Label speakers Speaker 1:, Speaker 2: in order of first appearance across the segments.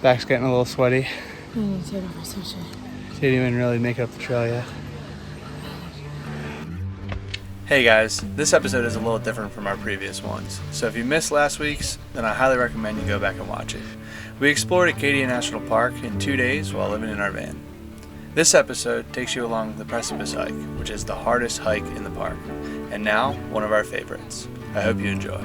Speaker 1: Back's getting a little sweaty.
Speaker 2: I need to take off my sweatshirt.
Speaker 1: Didn't even really make it up the trail yet.
Speaker 3: Hey guys, this episode is a little different from our previous ones, so if you missed last week's, then I highly recommend you go back and watch it. We explored Acadia National Park in 2 days while living in our van. This episode takes you along the Precipice Hike, which is the hardest hike in the park, and now one of our favorites. I hope you enjoy.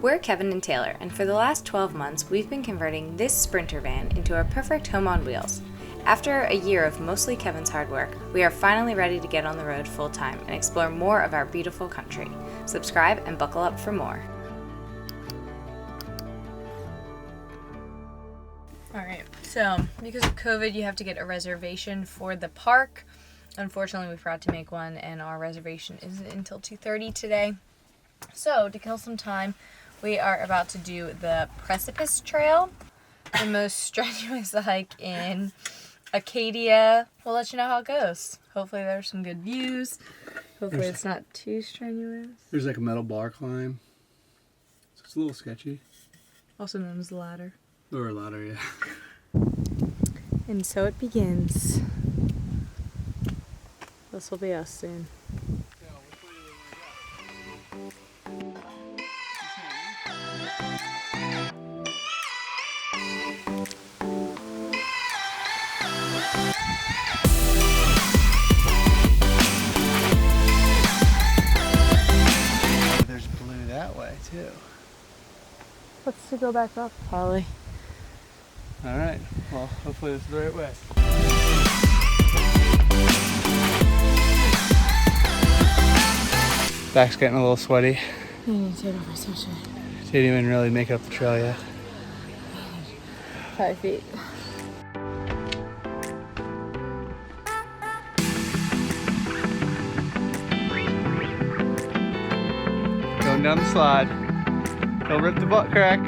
Speaker 4: We're Kevin and Taylor, and for the last 12 months, we've been converting this Sprinter van into our perfect home on wheels. After a year of mostly Kevin's hard work, we are finally ready to get on the road full time and explore more of our beautiful country. Subscribe and buckle up for more. Alright, so because of COVID, you have to get a reservation for the park. Unfortunately, we forgot to make one, and our reservation isn't until 2:30 today. So, to kill some time, we are about to do the Precipice Trail, the most strenuous hike in Acadia. We'll let you know how it goes. Hopefully there's some good views. Hopefully it's not too strenuous.
Speaker 1: There's like a metal bar climb. So it's a little sketchy.
Speaker 4: Also known as the ladder.
Speaker 1: Or a ladder, yeah.
Speaker 4: And so it begins. This will be us soon.
Speaker 1: There's blue that way too.
Speaker 4: Let's go back up, probably.
Speaker 1: Alright, well hopefully this is the right way. Back's getting a little sweaty.
Speaker 2: I need to take off my sweatshirt.
Speaker 1: Didn't even really make it up the trail yet.
Speaker 4: 5 feet.
Speaker 1: Going down the slide. Don't rip the butt crack.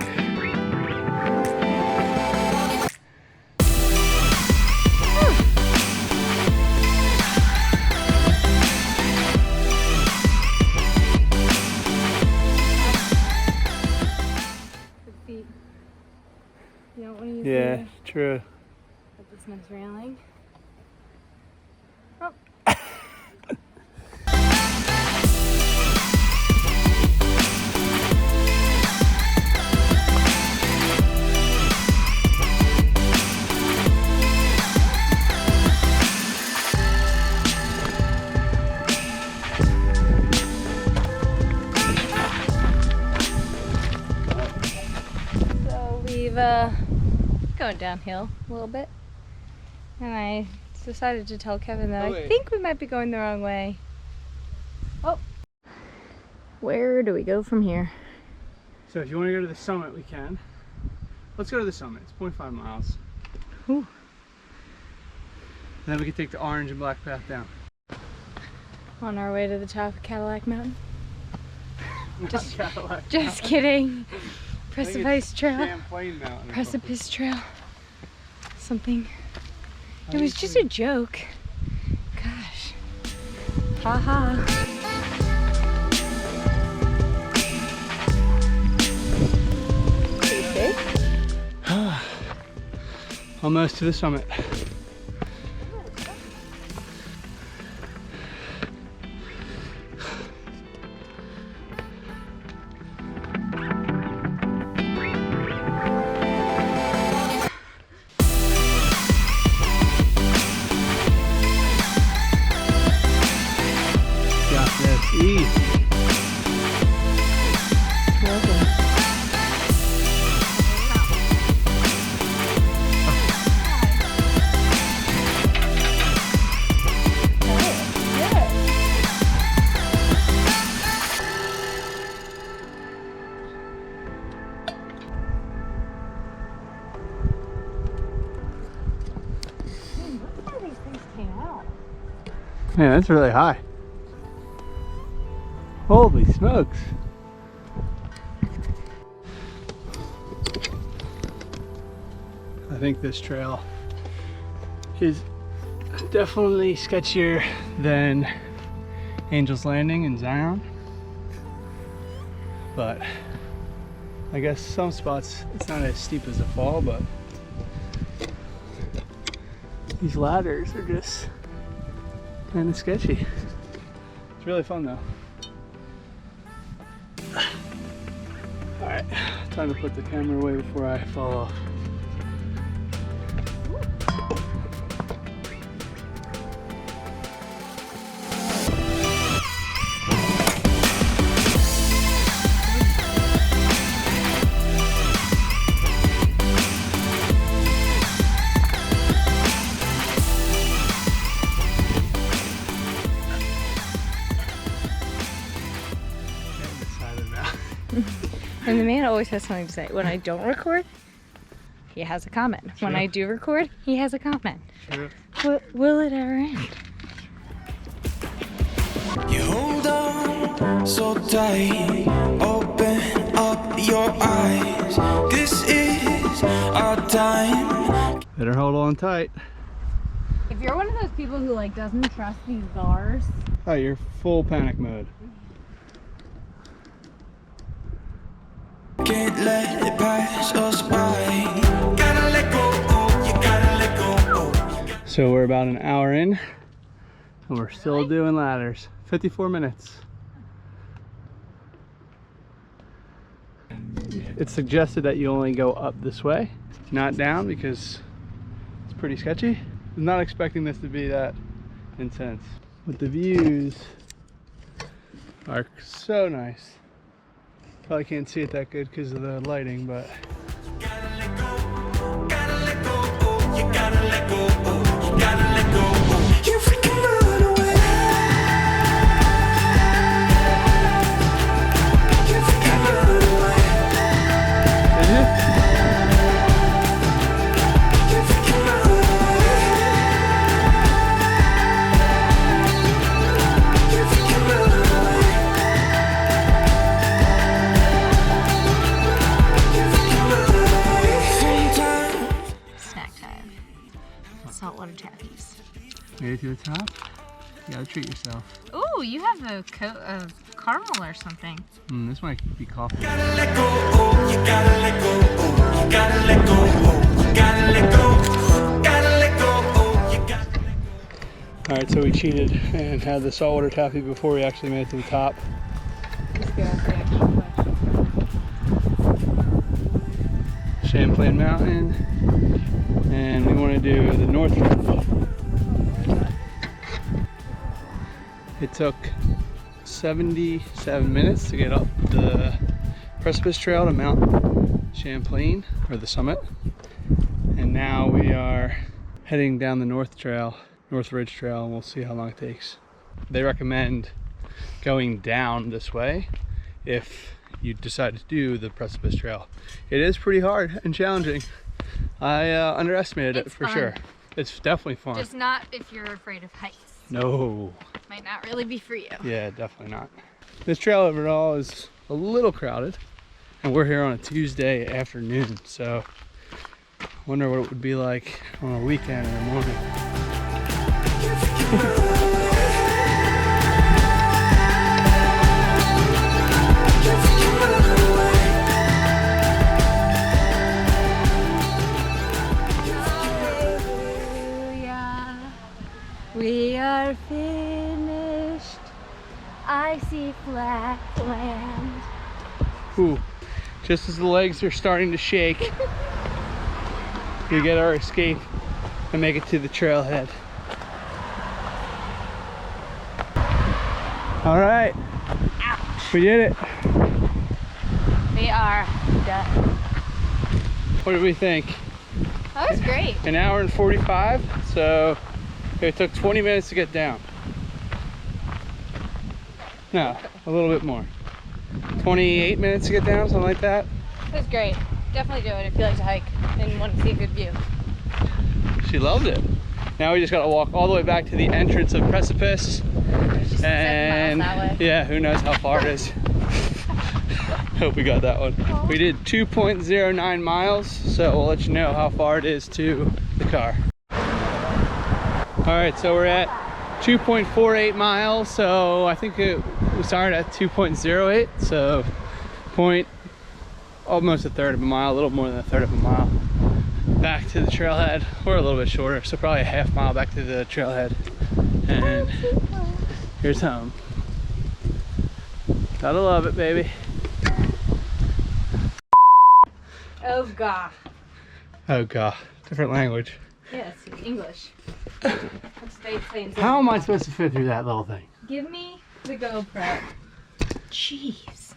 Speaker 4: You don't want to use
Speaker 1: Yeah, true.
Speaker 4: this nice railing. Oh. So we've going downhill a little bit, and I decided to tell Kevin that I think we might be going the wrong way. Oh, where do we go from here?
Speaker 1: So if you want to go to the summit, we can. Let's go to the summit. It's 0.5 miles.
Speaker 4: Whew.
Speaker 1: And then we can take the orange and black path down.
Speaker 4: On our way to the top of Cadillac Mountain.
Speaker 1: Just Cadillac.
Speaker 4: Just kidding. Precipice Trail.
Speaker 1: Champlain Mountain.
Speaker 4: Precipice Trail. Something. It was just a joke. Gosh. Ha ha.
Speaker 1: Almost to the summit. Got this. Easy. Man, that's really high. Holy smokes. I think this trail is definitely sketchier than Angel's Landing in Zion, but I guess some spots it's not as steep as the fall, but these ladders are just kind of sketchy. It's really fun though. All right, time to put the camera away before I fall off.
Speaker 4: And the man always has something to say. When I don't record, he has a comment.
Speaker 1: True.
Speaker 4: When I do record, he has a comment.
Speaker 1: True.
Speaker 4: Will it ever end?
Speaker 5: You hold on so tight, open up your eyes. This is our time.
Speaker 1: Better hold on tight.
Speaker 4: If you're one of those people who like doesn't trust these bars,
Speaker 1: Oh, you're full panic mode.
Speaker 5: Can't let it pass us by. Gotta let go, you gotta let go.
Speaker 1: So we're about an hour in and we're still doing ladders. 54 minutes. It's suggested that you only go up this way, not down, because it's pretty sketchy. I'm not expecting this to be that intense. But the views are so nice. Probably can't see it that good because of the lighting, but
Speaker 5: Gotta let go, gotta let go, you gotta let go, you gotta let go. You freaking run away. You freaking run away.
Speaker 1: is it?
Speaker 5: You freaking run away. You freaking run away. You freaking run away. Sometimes.
Speaker 4: snack time. Saltwater taffies.
Speaker 1: Made it to the top? You gotta treat yourself.
Speaker 4: Ooh, you have a coat of caramel or something.
Speaker 1: This might be coffee.
Speaker 5: Gotta let go, you gotta let go, you gotta let go, you gotta let go, gotta let go, you gotta let go.
Speaker 1: Alright, so we cheated and had the saltwater taffy before we actually made it to the top. Champlain Mountain, and we want to do the North Ridge. It took 77 minutes to get up the Precipice Trail to Mount Champlain, or the summit, and now we are heading down the North Ridge Trail, and we'll see how long it takes. They recommend going down this way if you decide to do the Precipice Trail. It is pretty hard and challenging. I underestimated it
Speaker 4: It's
Speaker 1: for
Speaker 4: fun.
Speaker 1: sure. It's definitely fun.
Speaker 4: Just not if you're afraid of heights.
Speaker 1: No.
Speaker 4: Might not really be for you.
Speaker 1: Yeah, definitely not. This trail overall is a little crowded, and we're here on a Tuesday afternoon, so I wonder what it would be like on a weekend in the morning.
Speaker 4: Hallelujah. We are finished. I see flat land.
Speaker 1: Ooh, just as the legs are starting to shake, we get our escape and make it to the trailhead. All right, we did it.
Speaker 4: We are done.
Speaker 1: What did we think?
Speaker 4: That was great.
Speaker 1: An hour and 45, so it took 20 minutes to get down. No, a little bit more. 28 minutes to get down, something like that.
Speaker 4: It was great. Definitely do it if you like to hike and want to see a good view.
Speaker 1: She loved it. Now we just gotta walk all the way back to the entrance of Precipice.
Speaker 4: It's just 7 miles that way.
Speaker 1: Yeah, who knows how far it is. Hope we got that one. We did 2.09 miles, so we'll let you know how far it is to the car. All right, so we're at 2.48 miles, so I think we started at 2.08, so almost a third of a mile, a little more than a third of a mile back to the trailhead. We're a little bit shorter, so probably a half mile back to the trailhead. And here's home. Gotta love it, baby.
Speaker 4: Oh god.
Speaker 1: Oh god, different language.
Speaker 4: Yes, English. What's they saying?
Speaker 1: How am I supposed to fit through that little thing?
Speaker 4: Give me the GoPro. Jeez.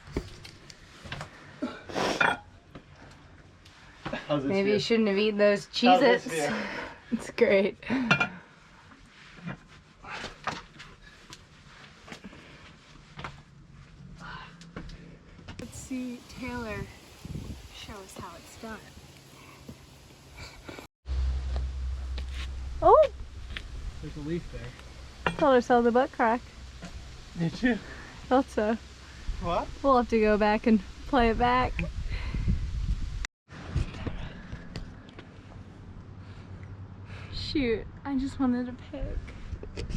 Speaker 1: How's this
Speaker 4: Maybe you
Speaker 1: feel?
Speaker 4: shouldn't have eaten those
Speaker 1: How's this
Speaker 4: Cheez-Its.
Speaker 1: feel?
Speaker 4: It's great. Let's see Taylor show us how it's done. Oh,
Speaker 1: There's a leaf there.
Speaker 4: told her so the butt crack.
Speaker 1: Did you?
Speaker 4: Thought so.
Speaker 1: What?
Speaker 4: We'll have to go back and play it back. Shoot, I just wanted a pic.